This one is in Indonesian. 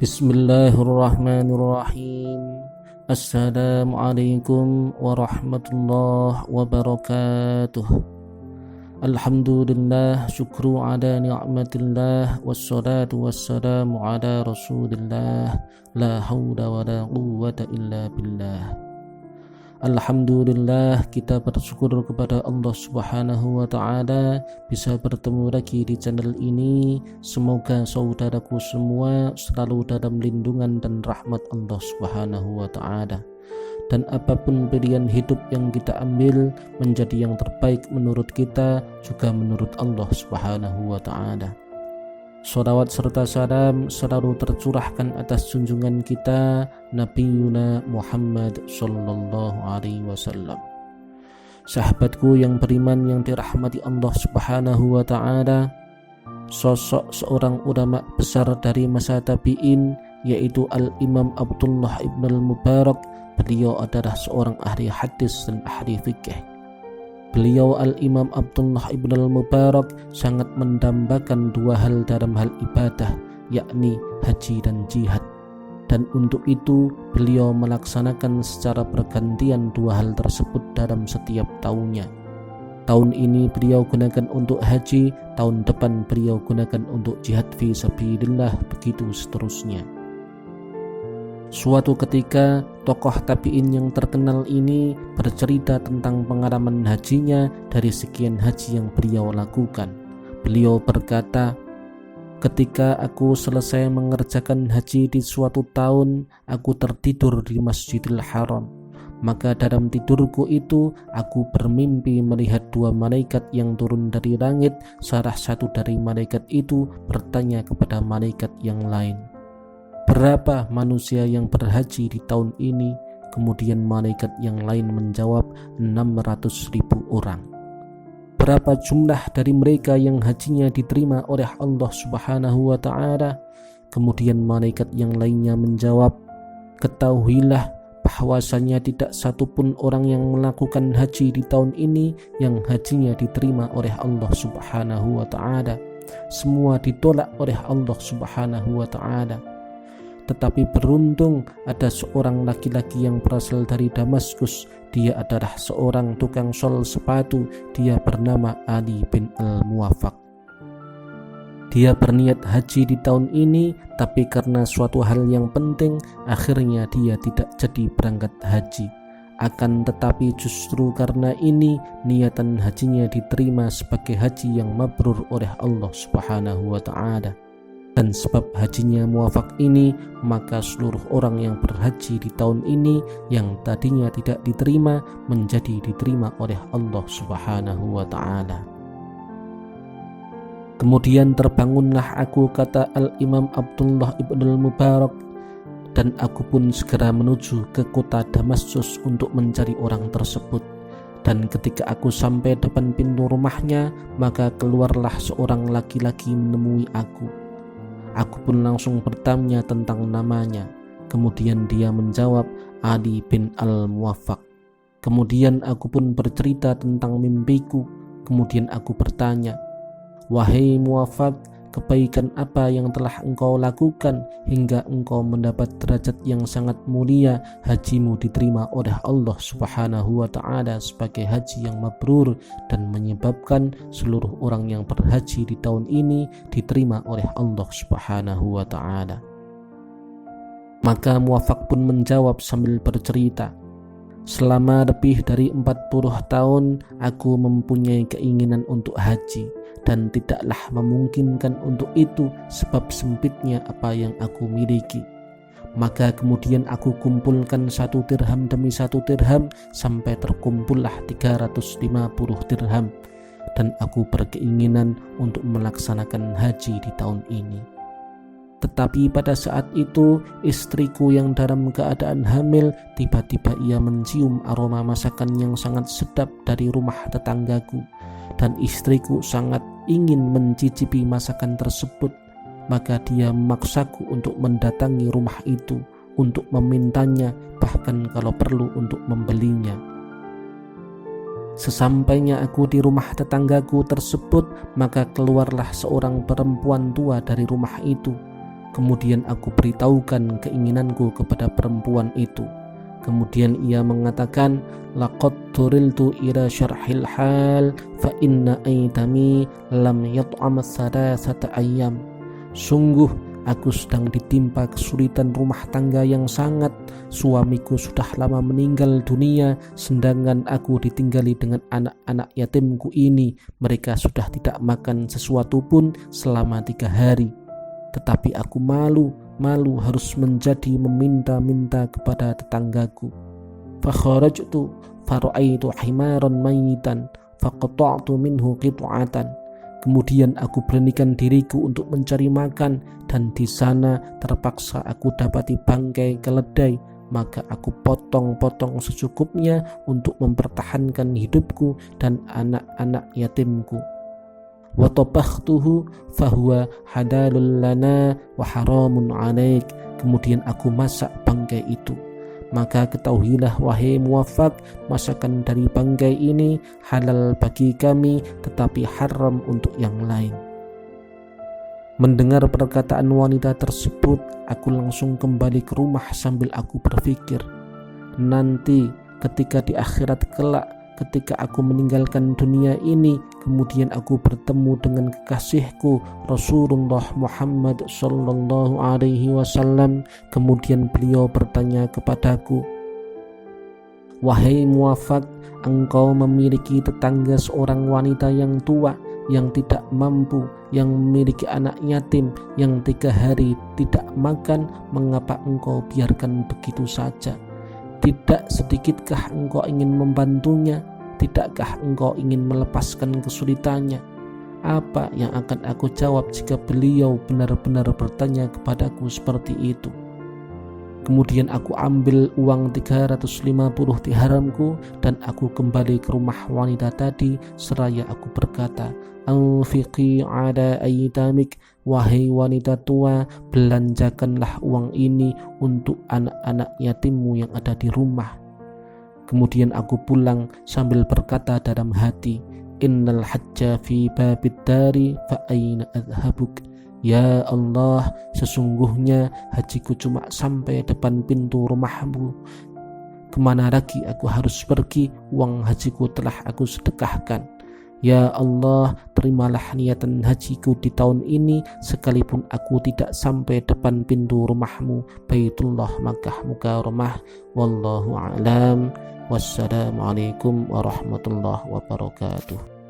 Bismillahirrahmanirrahim. Assalamualaikum warahmatullahi wabarakatuh. Alhamdulillah, syukru ala ni'matillah, wassalatu wassalamu ala rasulillah, la hawla wa la quwwata illa billah. Alhamdulillah, kita bersyukur kepada Allah Subhanahu wa ta'ala bisa bertemu lagi di channel ini. Semoga saudaraku semua selalu dalam lindungan dan rahmat Allah Subhanahu wa ta'ala, dan apapun pilihan hidup yang kita ambil menjadi yang terbaik menurut kita, juga menurut Allah Subhanahu wa ta'ala. Shalawat serta salam selalu tercurahkan atas junjungan kita Nabiuna Muhammad sallallahu alaihi wasallam. Sahabatku yang beriman yang dirahmati Allah Subhanahu wa ta'ala, sosok seorang ulama besar dari masa tabi'in yaitu Al-Imam Abdullah ibn al-Mubarak. Beliau adalah seorang ahli hadis dan ahli fikih. Beliau Al-Imam Abdullah ibn al-Mubarak sangat mendambakan dua hal dalam hal ibadah, yakni haji dan jihad. Dan untuk itu beliau melaksanakan secara bergantian dua hal tersebut dalam setiap tahunnya. Tahun ini beliau gunakan untuk haji, tahun depan beliau gunakan untuk jihad fi sabilillah, begitu seterusnya. Suatu ketika tokoh tabi'in yang terkenal ini bercerita tentang pengalaman hajinya dari sekian haji yang beliau lakukan. Beliau berkata, "Ketika aku selesai mengerjakan haji di suatu tahun, aku tertidur di Masjidil Haram. Maka dalam tidurku itu aku bermimpi melihat dua malaikat yang turun dari langit. Salah satu dari malaikat itu bertanya kepada malaikat yang lain, 'Berapa manusia yang berhaji di tahun ini?' Kemudian malaikat yang lain menjawab, 600.000 orang. 'Berapa jumlah dari mereka yang hajinya diterima oleh Allah Subhanahu wa ta'ala?' Kemudian malaikat yang lainnya menjawab, 'Ketahuilah bahwasanya tidak satupun orang yang melakukan haji di tahun ini yang hajinya diterima oleh Allah Subhanahu wa ta'ala. Semua ditolak oleh Allah Subhanahu wa ta'ala. Tetapi beruntung ada seorang laki-laki yang berasal dari Damaskus. Dia adalah seorang tukang sol sepatu. Dia bernama Ali bin Al-Muwafaq. Dia berniat haji di tahun ini, tapi karena suatu hal yang penting, akhirnya dia tidak jadi berangkat haji. Akan tetapi justru karena ini, niatan hajinya diterima sebagai haji yang mabrur oleh Allah Subhanahu wa ta'ala. Dan sebab hajinya muwafaq ini, maka seluruh orang yang berhaji di tahun ini yang tadinya tidak diterima menjadi diterima oleh Allah Subhanahu wa ta'ala. Kemudian terbangunlah aku, kata Al-Imam Abdullah ibn al-Mubarak, dan aku pun segera menuju ke kota Damaskus untuk mencari orang tersebut. Dan ketika aku sampai depan pintu rumahnya, maka keluarlah seorang laki-laki menemui aku. Aku pun langsung bertanya tentang namanya. Kemudian dia menjawab, Ali bin Al-Muwafaq. Kemudian aku pun bercerita tentang mimpiku. Kemudian aku bertanya, "Wahai Muwafaq, kebaikan apa yang telah engkau lakukan hingga engkau mendapat derajat yang sangat mulia, hajimu diterima oleh Allah Subhanahu wa ta'ala sebagai haji yang mabrur dan menyebabkan seluruh orang yang berhaji di tahun ini diterima oleh Allah Subhanahu wa ta'ala?" Maka Muwafaq pun menjawab sambil bercerita, "Selama lebih dari 40 tahun aku mempunyai keinginan untuk haji, dan tidaklah memungkinkan untuk itu sebab sempitnya apa yang aku miliki. Maka kemudian aku kumpulkan 1 dirham demi 1 dirham sampai terkumpullah 350 dirham, dan aku berkeinginan untuk melaksanakan haji di tahun ini. Tetapi pada saat itu istriku yang dalam keadaan hamil, tiba-tiba ia mencium aroma masakan yang sangat sedap dari rumah tetanggaku, dan istriku sangat ingin mencicipi masakan tersebut. Maka dia memaksaku untuk mendatangi rumah itu untuk memintanya, bahkan kalau perlu untuk membelinya. Sesampainya aku di rumah tetanggaku tersebut, maka keluarlah seorang perempuan tua dari rumah itu. Kemudian aku beritahukan keinginanku kepada perempuan itu. Kemudian ia mengatakan, laqad turiltu ila syarhil hal fa inna aitami lam yat'am thalathata ayyam. Sungguh aku sedang ditimpa kesulitan rumah tangga yang sangat. Suamiku sudah lama meninggal dunia, sedangkan aku ditinggali dengan anak-anak yatimku ini. Mereka sudah tidak makan sesuatu pun selama 3 hari. Tetapi aku malu harus menjadi meminta-minta kepada tetanggaku. Fakharajtu fara'aitu himaran mayitan faqata'tu minhu qit'atan. Kemudian aku beranikan diriku untuk mencari makan, dan di sana terpaksa aku dapati bangkai keledai, maka aku potong-potong secukupnya untuk mempertahankan hidupku dan anak-anak yatimku. Wa tabakhtuhu fahuwa hadalul lana wa haramun alaik. Kemudian aku masak bangkai itu. Maka ketahuilah wahai muwafaq, masakan dari bangkai ini halal bagi kami tetapi haram untuk yang lain. Mendengar perkataan wanita tersebut, aku langsung kembali ke rumah sambil aku berpikir, nanti ketika di akhirat kelak, ketika aku meninggalkan dunia ini, kemudian aku bertemu dengan kekasihku Rasulullah Muhammad sallallahu alaihi wasallam. Kemudian beliau bertanya kepadaku, wahai muwafaq, engkau memiliki tetangga seorang wanita yang tua, yang tidak mampu, yang memiliki anak yatim, yang 3 hari tidak makan. Mengapa engkau biarkan begitu saja? Tidak sedikitkah engkau ingin membantunya? Tidakkah engkau ingin melepaskan kesulitannya? Apa yang akan aku jawab jika beliau benar-benar bertanya kepadaku seperti itu? Kemudian aku ambil uang 350 dirhamku dan aku kembali ke rumah wanita tadi seraya aku berkata, anfiqi ala aitamik, wahai wanita tua, belanjakanlah uang ini untuk anak-anak yatimmu yang ada di rumah. Kemudian aku pulang sambil berkata dalam hati, innal hajja fi babid dari fa aina adhabuk. Ya Allah, sesungguhnya hajiku cuma sampai depan pintu rumahmu. Kemana lagi aku harus pergi? Uang hajiku telah aku sedekahkan. Ya Allah, terimalah niatan hajiku di tahun ini, sekalipun aku tidak sampai depan pintu rumahmu, Baitullah Makkah Mukarramah. Wallahu a'lam. Wassalamualaikum warahmatullahi wabarakatuh.